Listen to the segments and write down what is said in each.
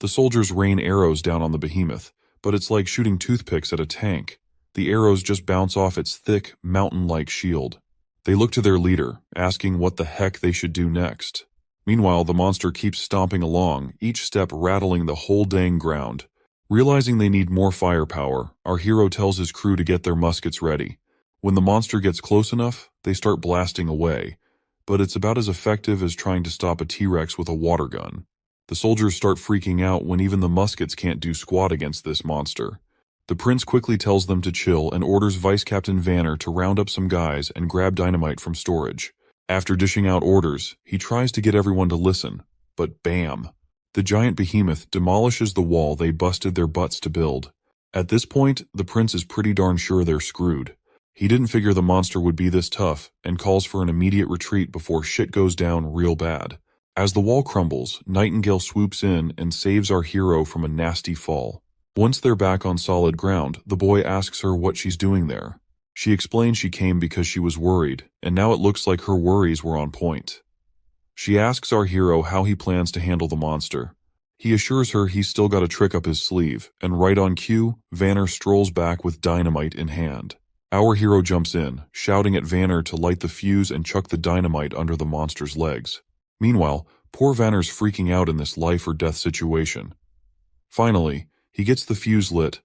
The soldiers rain arrows down on the behemoth, but it's like shooting toothpicks at a tank. The arrows just bounce off its thick, mountain-like shield. They look to their leader, asking what the heck they should do next. Meanwhile, the monster keeps stomping along, each step rattling the whole dang ground. Realizing they need more firepower, our hero tells his crew to get their muskets ready. When the monster gets close enough, they start blasting away, but it's about as effective as trying to stop a T-Rex with a water gun. The soldiers start freaking out when even the muskets can't do squat against this monster. The prince quickly tells them to chill and orders Vice Captain Vanner to round up some guys and grab dynamite from storage. After dishing out orders, he tries to get everyone to listen, but bam! The giant behemoth demolishes the wall they busted their butts to build. At this point, the prince is pretty darn sure they're screwed. He didn't figure the monster would be this tough and calls for an immediate retreat before shit goes down real bad. As the wall crumbles, Nightingale swoops in and saves our hero from a nasty fall. Once they're back on solid ground, the boy asks her what she's doing there. She explains she came because she was worried, and now it looks like her worries were on point. She asks our hero how he plans to handle the monster. He assures her he's still got a trick up his sleeve, and right on cue, Vanner strolls back with dynamite in hand. Our hero jumps in, shouting at Vanner to light the fuse and chuck the dynamite under the monster's legs. Meanwhile, poor Vanner's freaking out in this life-or-death situation. Finally, he gets the fuse lit,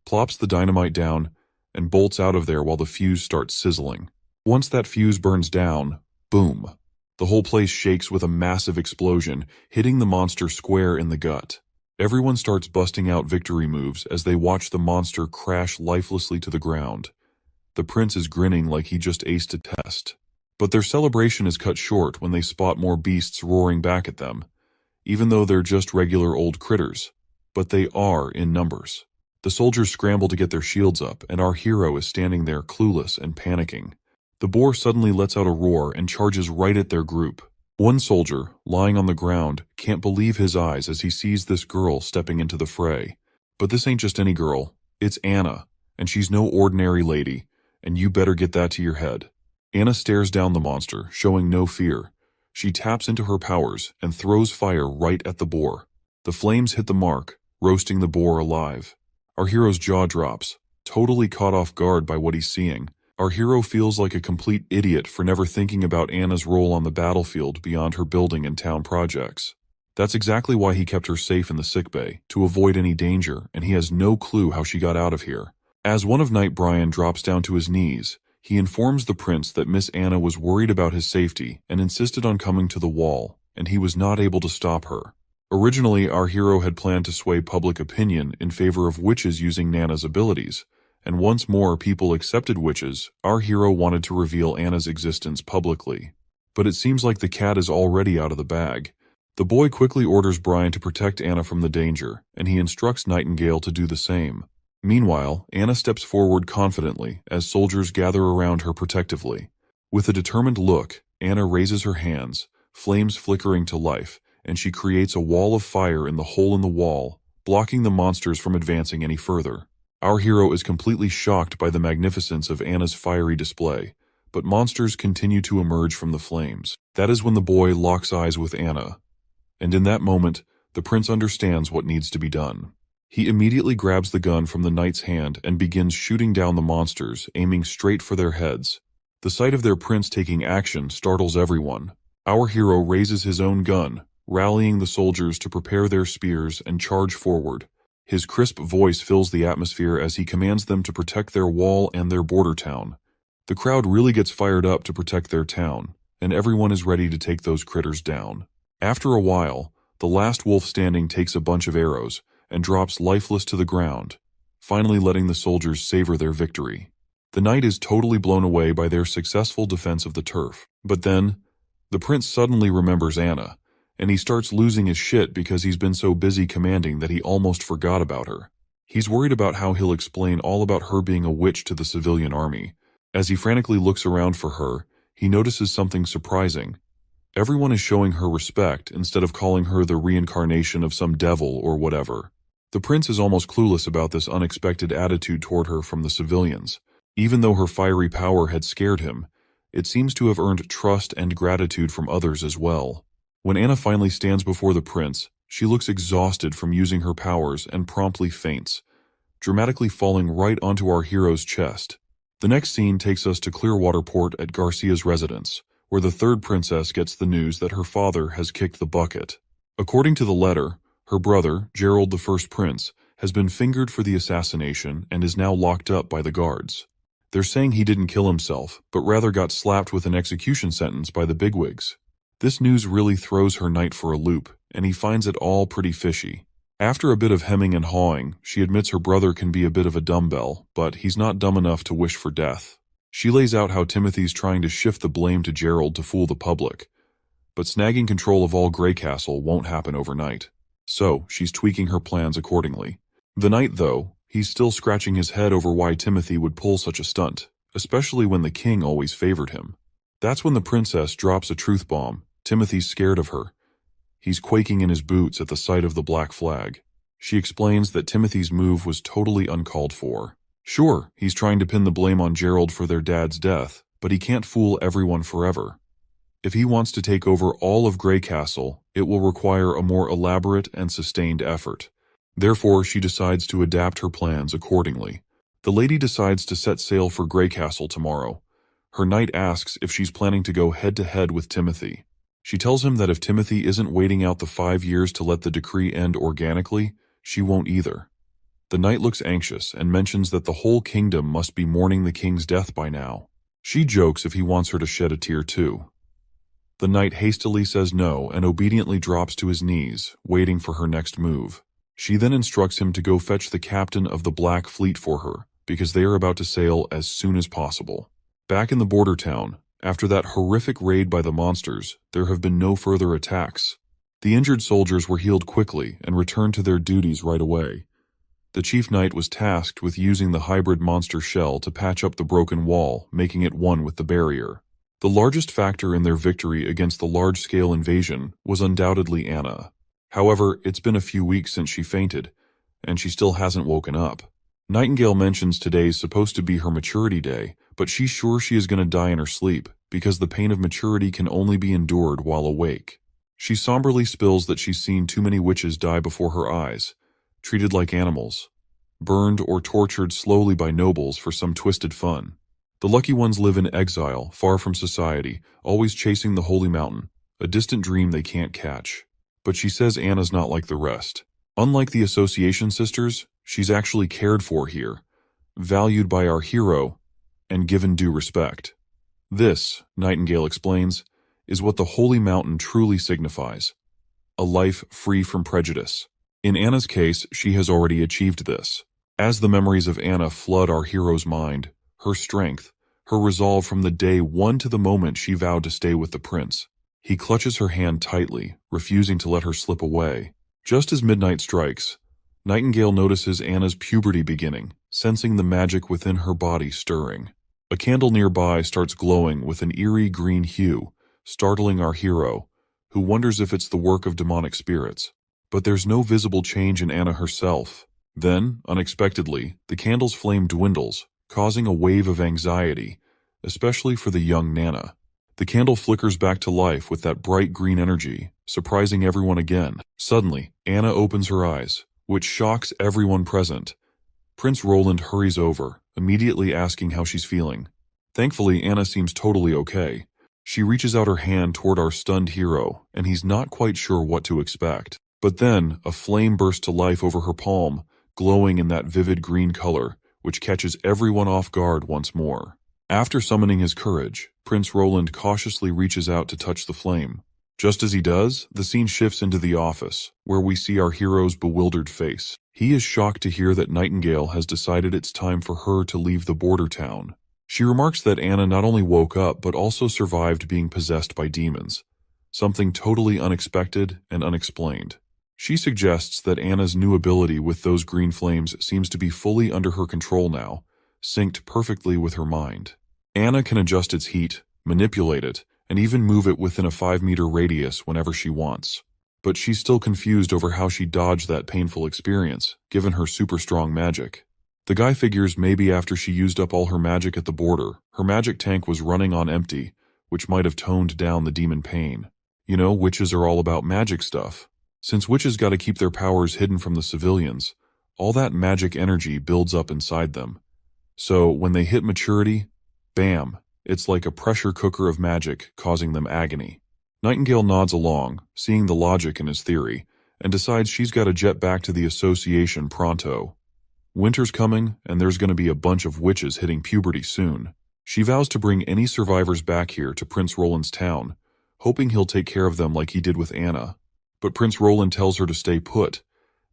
plops the dynamite down, and bolts out of there while the fuse starts sizzling. Once that fuse burns down, boom! The whole place shakes with a massive explosion, hitting the monster square in the gut. Everyone starts busting out victory moves as they watch the monster crash lifelessly to the ground. The prince is grinning like he just aced a test. But their celebration is cut short when they spot more beasts roaring back at them, even though they're just regular old critters. But they are in numbers. The soldiers scramble to get their shields up, and our hero is standing there clueless and panicking. The boar suddenly lets out a roar and charges right at their group. One soldier, lying on the ground, can't believe his eyes as he sees this girl stepping into the fray. But this ain't just any girl, it's Anna, and she's no ordinary lady, and you better get that to your head. Anna stares down the monster, showing no fear. She taps into her powers and throws fire right at the boar. The flames hit the mark, roasting the boar alive. Our hero's jaw drops, totally caught off guard by what he's seeing. Our hero feels like a complete idiot for never thinking about Anna's role on the battlefield beyond her building and town projects. That's exactly why he kept her safe in the sickbay, to avoid any danger, and he has no clue how she got out of here. As one of Knight Brian drops down to his knees, he informs the prince that Miss Anna was worried about his safety and insisted on coming to the wall, and he was not able to stop her. Originally, our hero had planned to sway public opinion in favor of witches using Nana's abilities, and once more people accepted witches, our hero wanted to reveal Anna's existence publicly. But it seems like the cat is already out of the bag. The boy quickly orders Brian to protect Anna from the danger, and he instructs Nightingale to do the same. Meanwhile, Anna steps forward confidently as soldiers gather around her protectively. With a determined look, Anna raises her hands, flames flickering to life, and she creates a wall of fire in the hole in the wall, blocking the monsters from advancing any further. Our hero is completely shocked by the magnificence of Anna's fiery display, but monsters continue to emerge from the flames. That is when the boy locks eyes with Anna, and in that moment, the prince understands what needs to be done. He immediately grabs the gun from the knight's hand and begins shooting down the monsters, aiming straight for their heads. The sight of their prince taking action startles everyone. Our hero raises his own gun, rallying the soldiers to prepare their spears and charge forward. His crisp voice fills the atmosphere as he commands them to protect their wall and their border town. The crowd really gets fired up to protect their town, and everyone is ready to take those critters down. After a while, the last wolf standing takes a bunch of arrows and drops lifeless to the ground, finally letting the soldiers savor their victory. The knight is totally blown away by their successful defense of the turf. But then, the prince suddenly remembers Anna, and he starts losing his shit because he's been so busy commanding that he almost forgot about her. He's worried about how he'll explain all about her being a witch to the civilian army. As he frantically looks around for her, he notices something surprising. Everyone is showing her respect instead of calling her the reincarnation of some devil or whatever. The prince is almost clueless about this unexpected attitude toward her from the civilians. Even though her fiery power had scared him, it seems to have earned trust and gratitude from others as well. When Anna finally stands before the prince, She looks exhausted from using her powers and promptly faints, dramatically falling right onto our hero's chest. The next scene takes us to Clearwater Port at Garcia's residence, where the third princess gets the news that her father has kicked the bucket. According to the letter, her brother, Gerald the First Prince, has been fingered for the assassination and is now locked up by the guards. They're saying he didn't kill himself, but rather got slapped with an execution sentence by the bigwigs. This news really throws her knight for a loop, and he finds it all pretty fishy. After a bit of hemming and hawing, she admits her brother can be a bit of a dumbbell, but he's not dumb enough to wish for death. She lays out how Timothy's trying to shift the blame to Gerald to fool the public, but snagging control of all Greycastle won't happen overnight. So, she's tweaking her plans accordingly. The knight, though, he's still scratching his head over why Timothy would pull such a stunt, especially when the king always favored him. That's when the princess drops a truth bomb. Timothy's scared of her. He's quaking in his boots at the sight of the black flag. She explains that Timothy's move was totally uncalled for. Sure, he's trying to pin the blame on Gerald for their dad's death, but he can't fool everyone forever. If he wants to take over all of Greycastle, it will require a more elaborate and sustained effort. Therefore, she decides to adapt her plans accordingly. The lady decides to set sail for Greycastle tomorrow. Her knight asks if she's planning to go head-to-head with Timothy. She tells him that if Timothy isn't waiting out the 5 years to let the decree end organically, she won't either. The knight looks anxious and mentions that the whole kingdom must be mourning the king's death by now. She jokes if he wants her to shed a tear too. The knight hastily says no and obediently drops to his knees, waiting for her next move. She then instructs him to go fetch the captain of the Black Fleet for her, because they are about to sail as soon as possible. Back in the border town, after that horrific raid by the monsters, there have been no further attacks. The injured soldiers were healed quickly and returned to their duties right away. The chief knight was tasked with using the hybrid monster shell to patch up the broken wall, making it one with the barrier. The largest factor in their victory against the large-scale invasion was undoubtedly Anna. However, it's been a few weeks since she fainted, and she still hasn't woken up. Nightingale mentions today's supposed to be her maturity day, but she's sure she is going to die in her sleep, because the pain of maturity can only be endured while awake. She somberly spills that she's seen too many witches die before her eyes, treated like animals, burned or tortured slowly by nobles for some twisted fun. The lucky ones live in exile, far from society, always chasing the holy mountain, a distant dream they can't catch. But she says Anna's not like the rest. Unlike the Association sisters, she's actually cared for here, valued by our hero, and given due respect. This, Nightingale explains, is what the Holy Mountain truly signifies: a life free from prejudice. In Anna's case, she has already achieved this. As the memories of Anna flood our hero's mind, her strength, her resolve from the day one to the moment she vowed to stay with the prince, he clutches her hand tightly, refusing to let her slip away. Just as midnight strikes, Nightingale notices Anna's puberty beginning, sensing the magic within her body stirring. A candle nearby starts glowing with an eerie green hue, startling our hero, who wonders if it's the work of demonic spirits. But there's no visible change in Anna herself. Then, unexpectedly, the candle's flame dwindles, causing a wave of anxiety, especially for the young Nana. The candle flickers back to life with that bright green energy, surprising everyone again. Suddenly, Anna opens her eyes, which shocks everyone present. Prince Roland hurries over, immediately asking how she's feeling. Thankfully, Anna seems totally okay. She reaches out her hand toward our stunned hero, and he's not quite sure what to expect. But then, a flame bursts to life over her palm, glowing in that vivid green color, which catches everyone off guard once more. After summoning his courage, Prince Roland cautiously reaches out to touch the flame. Just as he does, the scene shifts into the office, where we see our hero's bewildered face. He is shocked to hear that Nightingale has decided it's time for her to leave the border town. She remarks that Anna not only woke up but also survived being possessed by demons, something totally unexpected and unexplained. She suggests that Anna's new ability with those green flames seems to be fully under her control now, synced perfectly with her mind. Anna can adjust its heat, manipulate it, and even move it within a 5-meter radius whenever she wants. But she's still confused over how she dodged that painful experience, given her super strong magic. The guy figures maybe after she used up all her magic at the border, her magic tank was running on empty, which might have toned down the demon pain. You know, witches are all about magic stuff. Since witches gotta keep their powers hidden from the civilians, all that magic energy builds up inside them. So when they hit maturity, bam, it's like a pressure cooker of magic causing them agony. Nightingale nods along, seeing the logic in his theory, and decides she's gotta jet back to the association pronto. Winter's coming, and there's gonna be a bunch of witches hitting puberty soon. She vows to bring any survivors back here to Prince Roland's town, hoping he'll take care of them like he did with Anna. But Prince Roland tells her to stay put.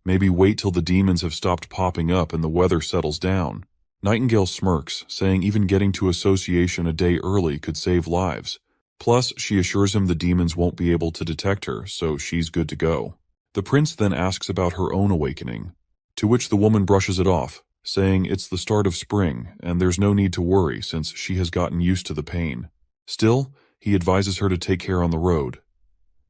Maybe wait till the demons have stopped popping up and the weather settles down. Nightingale smirks, saying even getting to association a day early could save lives. Plus, she assures him the demons won't be able to detect her, so she's good to go. The prince then asks about her own awakening, to which the woman brushes it off, saying it's the start of spring and there's no need to worry since she has gotten used to the pain. Still, he advises her to take care on the road.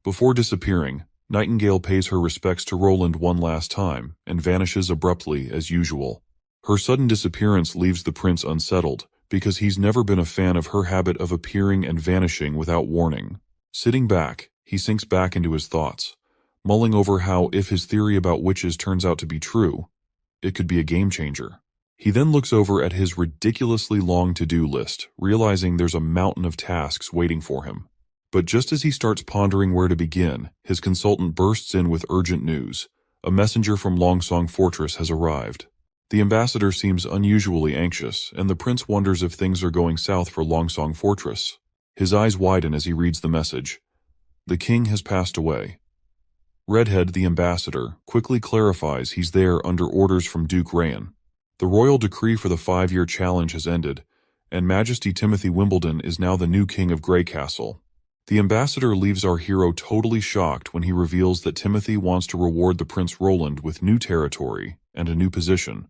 Before disappearing, Nightingale pays her respects to Roland one last time and vanishes abruptly as usual. Her sudden disappearance leaves the prince unsettled because he's never been a fan of her habit of appearing and vanishing without warning. Sitting back, he sinks back into his thoughts, mulling over how if his theory about witches turns out to be true, it could be a game changer. He then looks over at his ridiculously long to-do list, realizing there's a mountain of tasks waiting for him. But just as he starts pondering where to begin, his consultant bursts in with urgent news. A messenger from Longsong Fortress has arrived. The ambassador seems unusually anxious, and the prince wonders if things are going south for Longsong Fortress. His eyes widen as he reads the message. The king has passed away. Redhead, the ambassador, quickly clarifies he's there under orders from Duke Rayan. The royal decree for the 5-year challenge has ended, and Majesty Timothy Wimbledon is now the new king of Greycastle. The ambassador leaves our hero totally shocked when he reveals that Timothy wants to reward the Prince Roland with new territory and a new position,